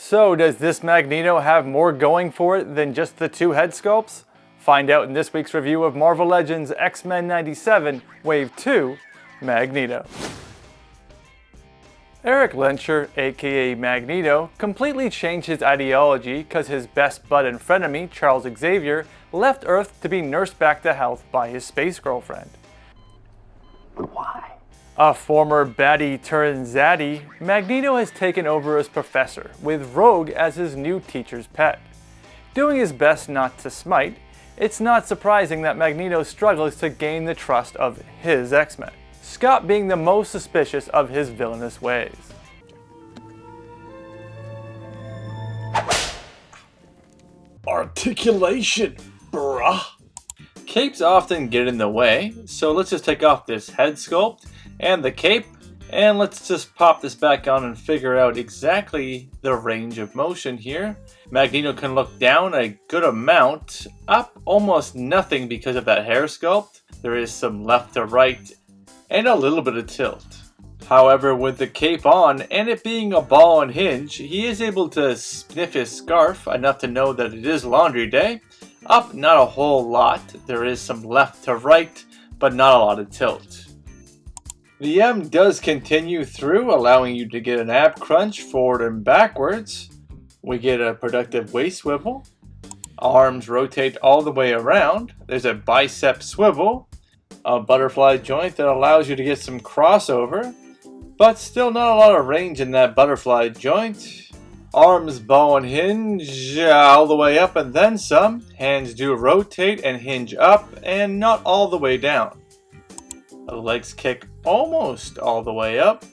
So does this Magneto have more going for it than just the 2 head sculpts? Find out in this week's review of Marvel Legends X-Men 97 Wave 2 Magneto. Eric Lehnsherr, aka Magneto, completely changed his ideology because his best bud and frenemy, Charles Xavier, left Earth to be nursed back to health by his space girlfriend. But why? A former baddie turned zaddy, Magneto has taken over as professor, with Rogue as his new teacher's pet. Doing his best not to smite, it's not surprising that Magneto struggles to gain the trust of his X-Men, Scott being the most suspicious of his villainous ways. Articulation, bruh. Capes often get in the way, so let's just take off this head sculpt and the cape, and let's just pop this back on and figure out exactly the range of motion here. Magneto can look down a good amount, up almost nothing because of that hair sculpt. There is some left to right and a little bit of tilt. However, with the cape on and it being a ball and hinge, he is able to sniff his scarf enough to know that it is laundry day. Up, not a whole lot. There is some left to right, but not a lot of tilt. The M does continue through, allowing you to get an ab crunch forward and backwards. We get a productive waist swivel. Arms rotate all the way around. There's a bicep swivel. A butterfly joint that allows you to get some crossover, but still not a lot of range in that butterfly joint. Arms ball and hinge all the way up and then some. Hands do rotate and hinge up and not all the way down. The legs kick almost all the way up,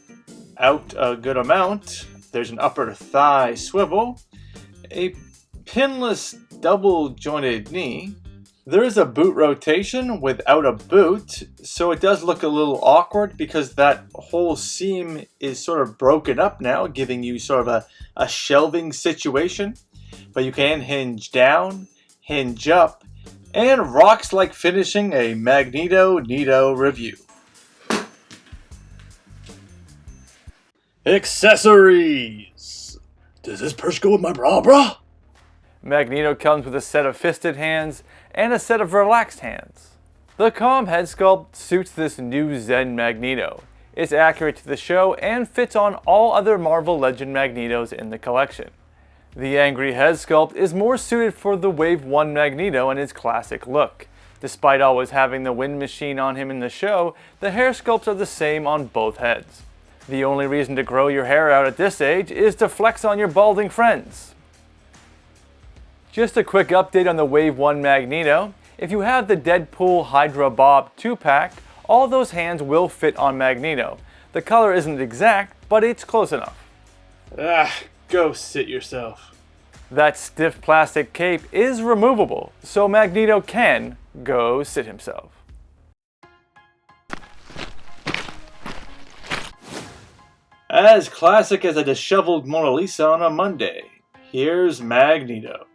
out a good amount. There's an upper thigh swivel, a pinless double jointed knee. There is a boot rotation without a boot, so it does look a little awkward because that whole seam is sort of broken up now, giving you sort of a shelving situation. But you can hinge down, hinge up, and rocks like finishing a Magneto Neato review. Accessories! Does this purse go with my bra, bruh? Magneto comes with a set of fisted hands and a set of relaxed hands. The calm head sculpt suits this new Zen Magneto. It's accurate to the show and fits on all other Marvel Legend Magnetos in the collection. The angry head sculpt is more suited for the Wave 1 Magneto and his classic look. Despite always having the wind machine on him in the show, the hair sculpts are the same on both heads. The only reason to grow your hair out at this age is to flex on your balding friends. Just a quick update on the Wave 1 Magneto. If you have the Deadpool Hydra Bob 2-pack, all those hands will fit on Magneto. The color isn't exact, but it's close enough. Go sit yourself. That stiff plastic cape is removable, so Magneto can go sit himself. As classic as a disheveled Mona Lisa on a Monday, here's Magneto.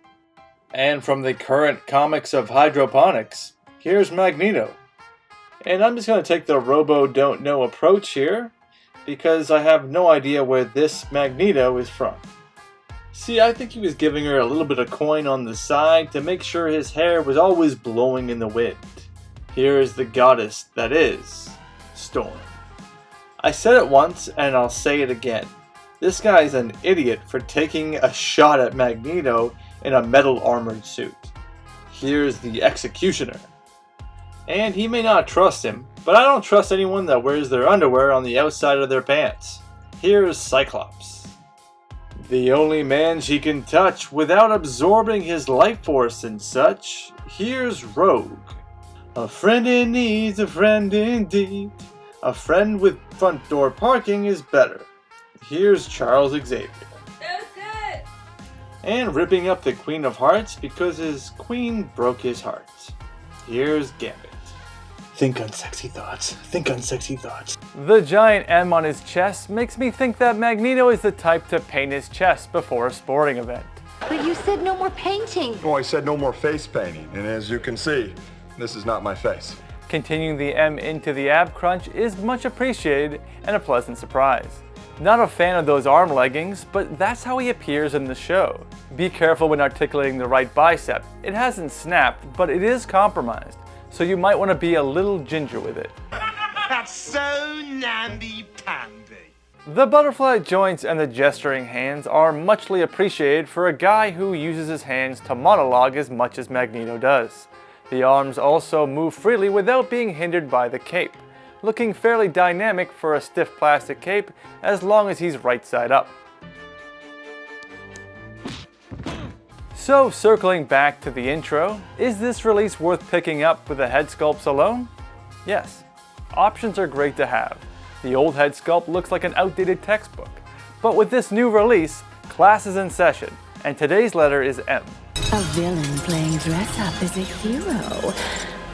And from the current comics of hydroponics, here's Magneto. And I'm just going to take the Robo Don't Know approach here, because I have no idea where this Magneto is from. See, I think he was giving her a little bit of coin on the side to make sure his hair was always blowing in the wind. Here is the goddess that is Storm. I said it once and I'll say it again. This guy's an idiot for taking a shot at Magneto in a metal armored suit. Here's the Executioner. And he may not trust him, but I don't trust anyone that wears their underwear on the outside of their pants. Here's Cyclops. The only man she can touch without absorbing his life force and such. Here's Rogue. A friend in need's a friend indeed. A friend with front door parking is better. Here's Charles Xavier. That was good! And ripping up the Queen of Hearts because his queen broke his heart. Here's Gambit. Think unsexy thoughts. Think unsexy thoughts. The giant M on his chest makes me think that Magneto is the type to paint his chest before a sporting event. But you said no more painting. Oh, I said no more face painting, and as you can see, this is not my face. Continuing the M into the ab crunch is much appreciated and a pleasant surprise. Not a fan of those arm leggings, but that's how he appears in the show. Be careful when articulating the right bicep. It hasn't snapped, but it is compromised, so you might want to be a little ginger with it. That's so namby-pamby. The butterfly joints and the gesturing hands are muchly appreciated for a guy who uses his hands to monologue as much as Magneto does. The arms also move freely without being hindered by the cape, looking fairly dynamic for a stiff plastic cape as long as he's right side up. So circling back to the intro, is this release worth picking up with the head sculpts alone? Yes. Options are great to have. The old head sculpt looks like an outdated textbook. But with this new release, class is in session, and today's letter is M. A villain playing dress up as a hero.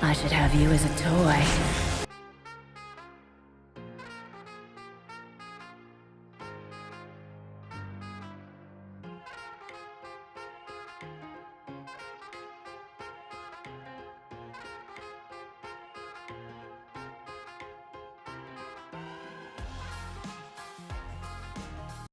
I should have you as a toy.